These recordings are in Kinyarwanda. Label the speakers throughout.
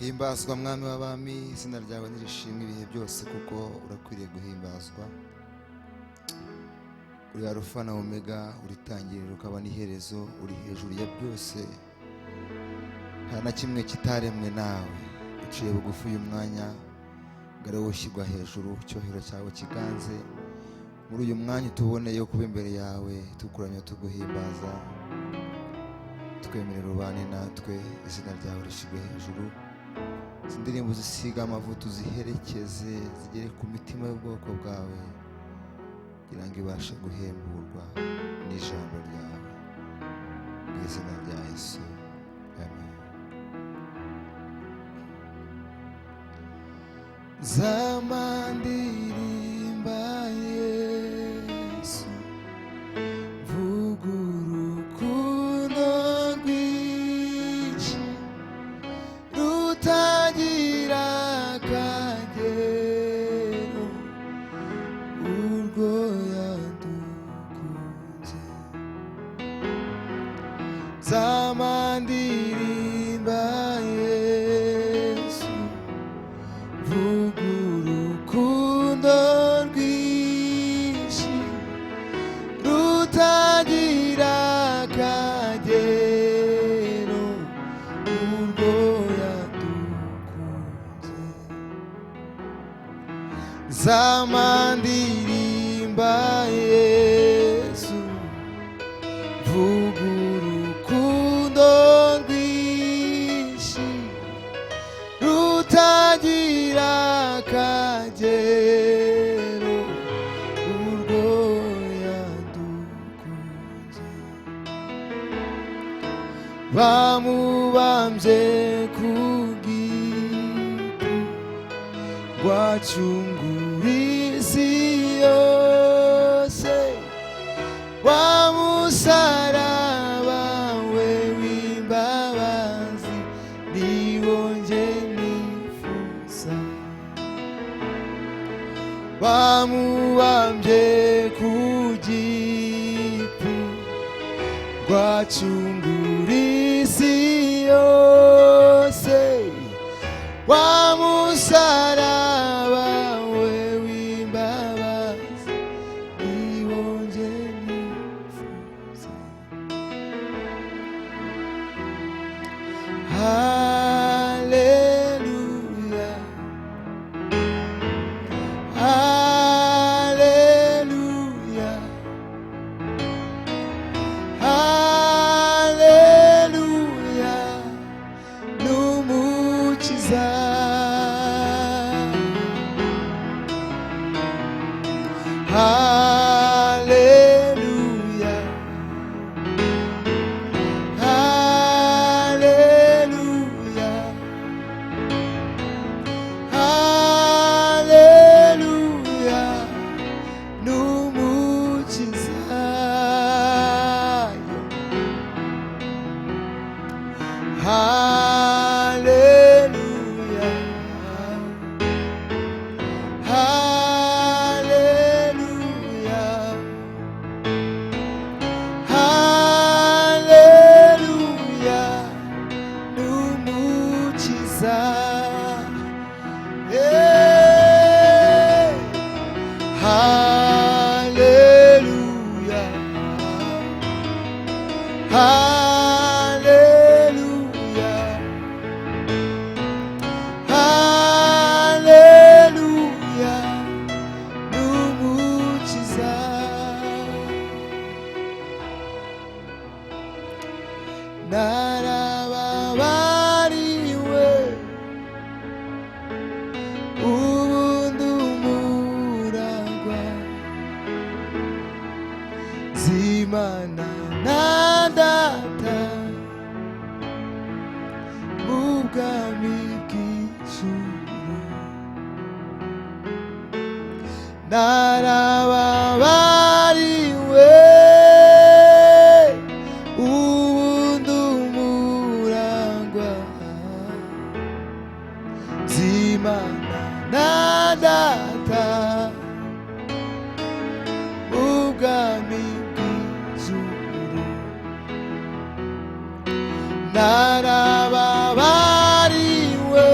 Speaker 1: Himbazwa mwami w'abami, izina ryawe nirishimwe ibihe byose kuko urakwiriye guhimbazwa. Uri Alpha na Omega, uri tangiriro ukaba n'iherezo, uri hejuru ya byose, nta na kimwe kitaremwe nawe. Uciye bugufi uyu mwanya ngare wushyirwa hejuru, icyubahiro cyawe kiganze muri uyu mwanya. Tuboneye kuba imbere yawe, tukuramya tuguhimbaza, twemerera ubane natwe, izina ryawe rishyirwe hejuru. Izi ndirimbo zisiga amavuta uziherekeze, zigere ku mitima y'ubwoko bwawe, kugira ngo ibashe guhemburwa n'ijambo ryawe, mu izina rya Yesu, amen. Zamandirimba Yesu, vuga urukundo rwinshi rutagira akagero, urwo yadukunze. Zamandirimba Yesu, vuga urukundo rwinshi rutagira akagero, urwo yadukunze. Zamandirimba Yesu, vuga urukundo rwinshi rutagira akagero, urwo yadukunze. Bamubambye ku giti wacungura isi yose, wa musaraba we w'imbabazi niwo nje nifuza. Bamubambye ku giti wacungura isi yose, wa musaraba we w'imbabazi niwo nje nifuza. Hallelujah, hallelujah, hallelujah, n'umukiza. Hallelujah, hallelujah, hallelujah, n'umukiza. Hallelujah, hallelujah, hallelujah, n'umukiza. Hey, hallelujah, hallelujah, hallelujah, n'umukiza. Narababariwe, ubu ndumuragwa, zimana na data mu bwami bw'ijuru. Narababariwe, ubu ndumuragwa, zimana na data mu bwami bw'ijuru. Narababariwe,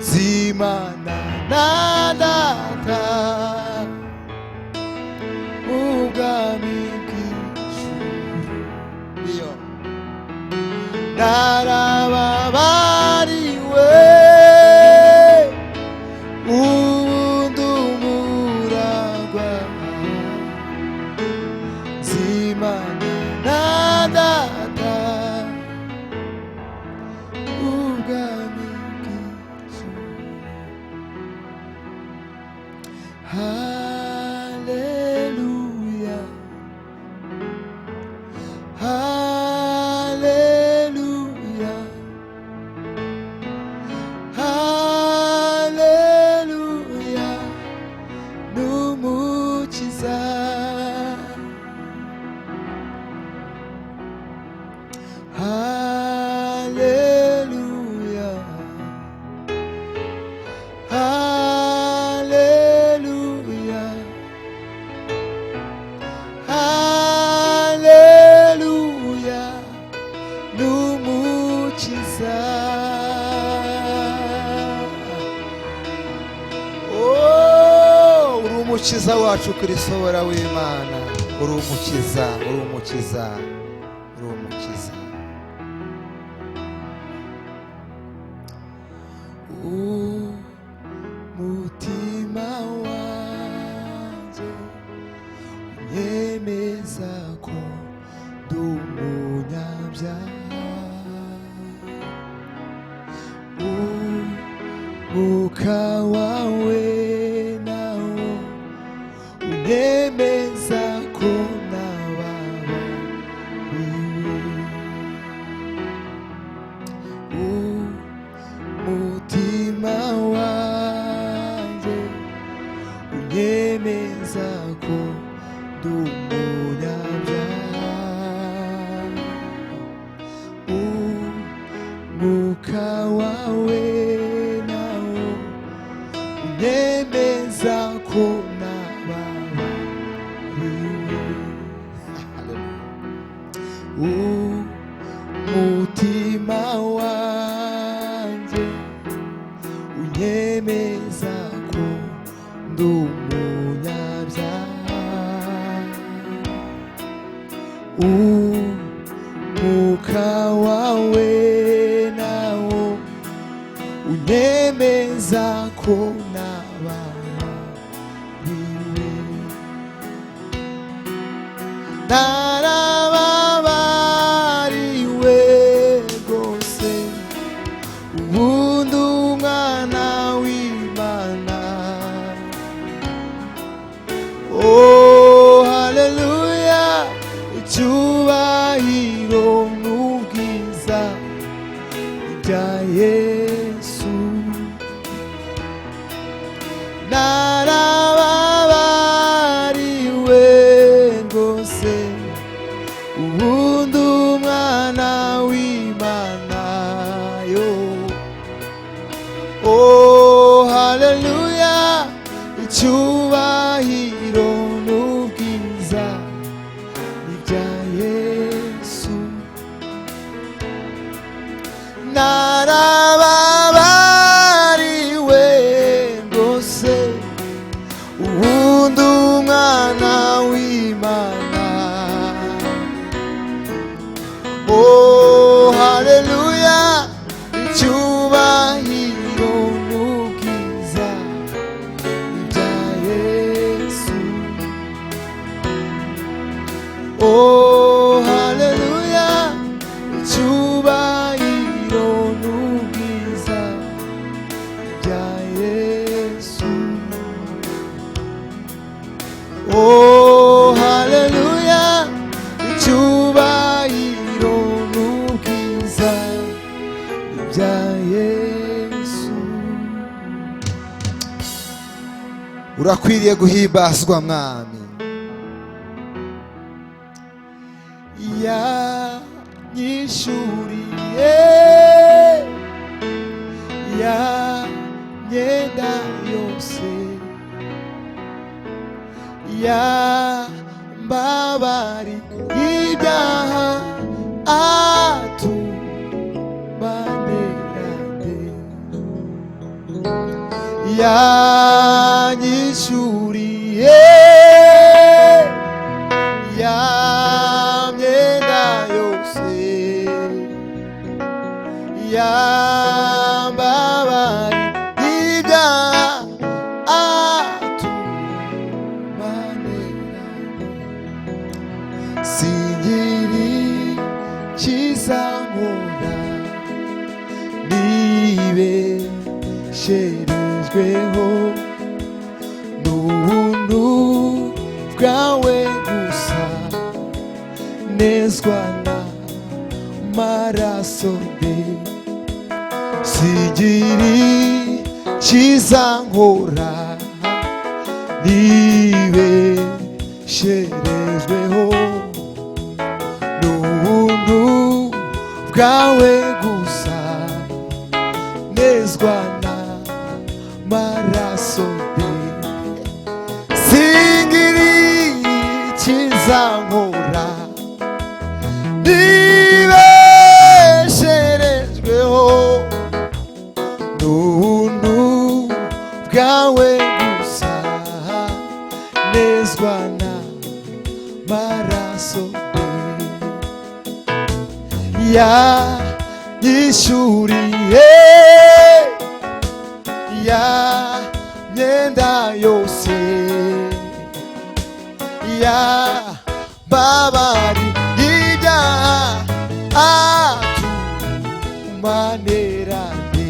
Speaker 1: z'Imana na Data ubwami bw'ijuru. Iyo narababariwe ubundi umuragwa z'Imana na Data ubwami bw'ijuru. Haleluya, haleluya, haleluya, n'umukiza. Haleluya, haleluya, haleluya, n'umukiza. Oh, uri umukiza wacu Kristo wera w'Imana, uri umukiza, uri umukiza, uri umukiza. Umutima wanjye unyemeza ko ndi umunyabyaha, umwuka wawe nawo unyemeza ko nababariwe. Umutima wanjye unyemeza ko ndi umunyabyaha, umwuka wawe nawo unyemeza ko nababariwe. Umutima wanjye unyemeza ko ndi umunyabyaha, umwuka wawe nawo unyemeza ko nababariwe. Narababariwe rwose ubundi umwana w'Imana. Oh, haleluya, icyubahiro n'ubwiza bya Yesu. Narababariwe rwose ubundi umwana w'Imana yo. Oh, haleluya, icyubahiro n'ubwiza ni bya Yesu. Narababariwe rwose ubundi umwana w'Imana. Oh, haleluya, icyubahiro n'ubwiza ni bya Yesu. Oh, haleluya, icyubahiro n'ubwiza ni bya Yesu. Oh, haleluya, icyubahiro n'ubwiza ni bya Yesu. Urakwiriye guhimbazwa mwami. Yanyishuriye ya myenda yose, yambabari ibyaha atumbanerane. yanyishuriye ya myenda yose yambabariye ibyaha atumanira singiri kizankora nibesherejweho n'ubuntu bwawe gusa nezwa n'amaraso ye singiri kizankora nibesherejweho n'ubuntu bwawe gusa nezwa n'amaraso ye singiri kizankora nibesherejweho n'ubuntu bwawe gusa nezwa n'amaraso ye yanyishuriye ya myenda yose yambabariye ibyaha atumanerane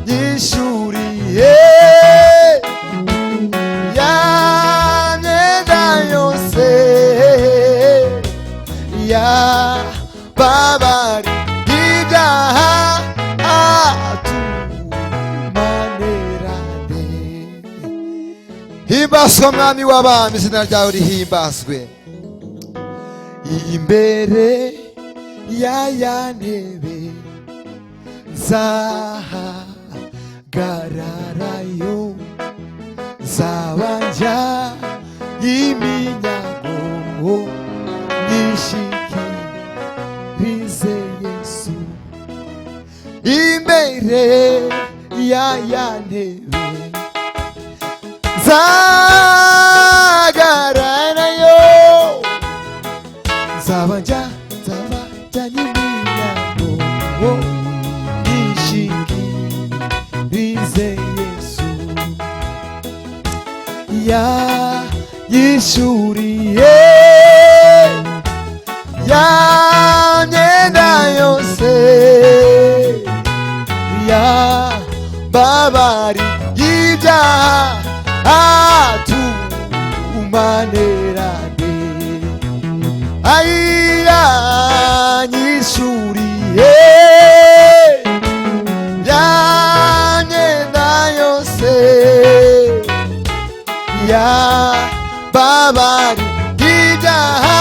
Speaker 1: yanyishuriye ya myenda yose yambabariye ibyaha atumanerane himbazwa mwami w'abami izina ryawe rihimbazwe imbere ya ntebe nzahagararayo nzabanja iminyago nyishikirize Yesu imbere ya ntebe nzahagararayo nzabanja n'iminyago nyishikirize Yesu yanyishuriye ya myenda yose yambabariye ibyaha atumanerane yanyishuriye ya myenda yose yambabariye ibyaha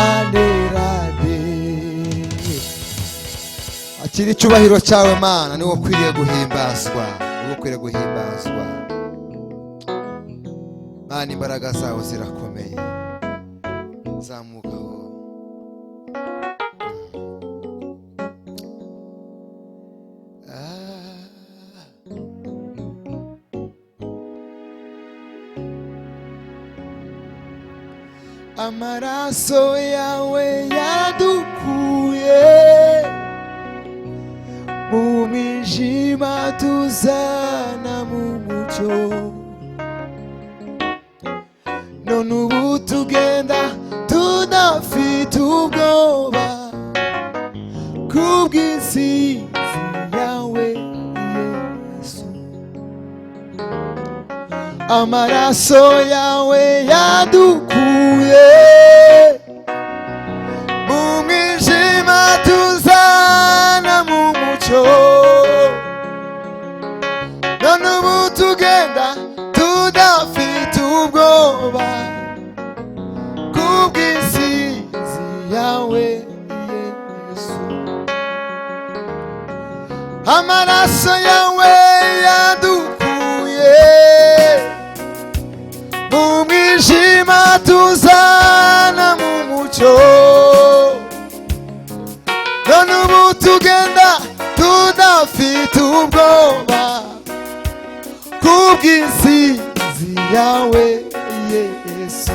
Speaker 1: atumanerane akira icyubahiro cyawe Mana niwo ukwiriye guhimbazwa Mana imbaraga zawe zirakomeye zamukaho amaraso yawe yadukuye mu mwijima tuzana mu mucyo none ubu tugenda tudafite ubwoba kubw'intsinzi yawe Yesu amaraso yawe yadukuye mu mwijima tuzana mu mucyo none ubu tugenda tudafite ubwoba kubw'intsinzi yawe Yesu amaraso yawe yadukuye mu mwijima tuzana mu mucyo none ubu tugenda tudafite ubwoba kubw'intsinzi yawe Yesu.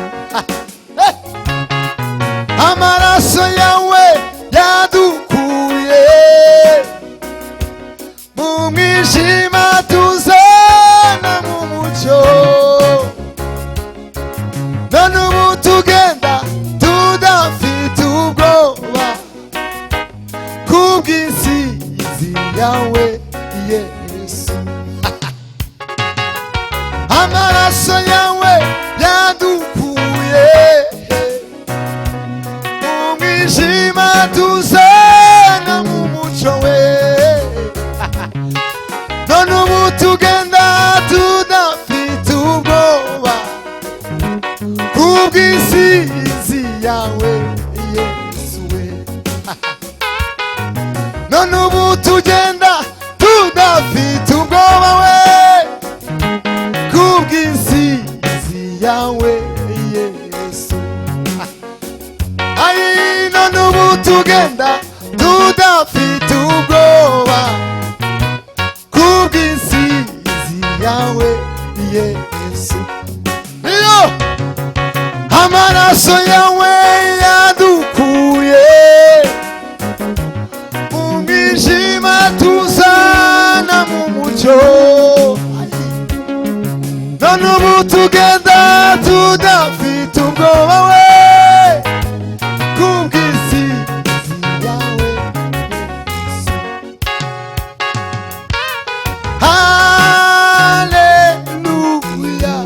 Speaker 1: Amaraso yawe yadukuye mu mwijima tuzana mu mucyo, none ubu tugenda tudafite ubwoba kubw'intsinzi yawe Yesu. Amaraso yawe yadukuye mu mwijima tuzana mu mucyo we, none ubu tugenda tudafite ubwoba kubw'intsinzi yawe Yesu we. None ubu tugenda tudafite ubwoba we kubw'intsinzi yawe Yesu. Ai, none ubu tugenda tudafite ubwoba kubw'intsinzi yawe Yesu. Iyo amaraso yawe yadukuye mu mwijima tuzana mu mucyo, none ubu tugenda tudafite ubwoba we kubw'intsinzi yawe Yesu. Haleluya,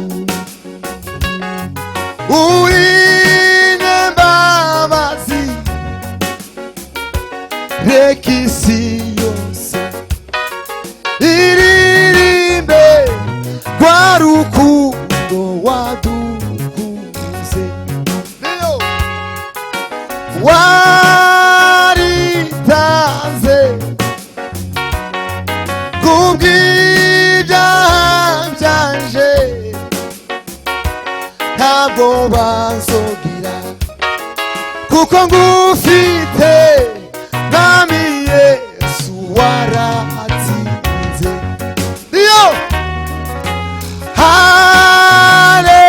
Speaker 1: uri nyembabazi, reka isi yose iririmbe rwa rukundo wadukunze. Waritanze kubw'ibyaha byanje, ntabwo bazogira kuko ngufite mwami Yesu waratsinze. Iyo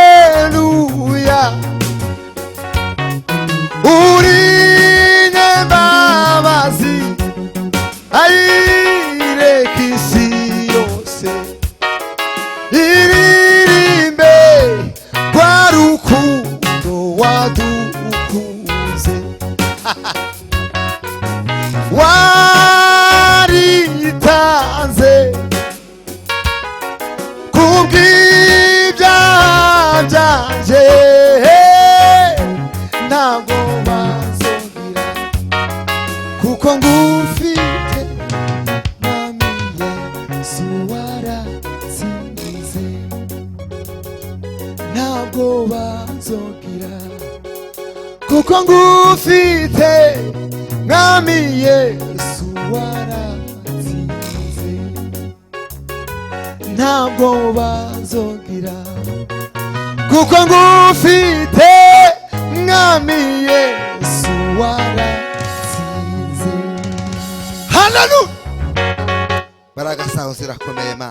Speaker 1: haleluya, uri nyembabazi, ayireka isi yose iririmbe rwa rukundo wadukunze. Waritanze kubw'ibyaha byanje, ntabwo bazogira kuko ngufite mwami Yesu waratsinze. Ntabwo bazogira kuko ngufite mwami Yesu waratsinze. Ntabwo bazogira kuko ngufite mwami Yesu waratsinze. Haleluya, baraga saho zirakomeye ma.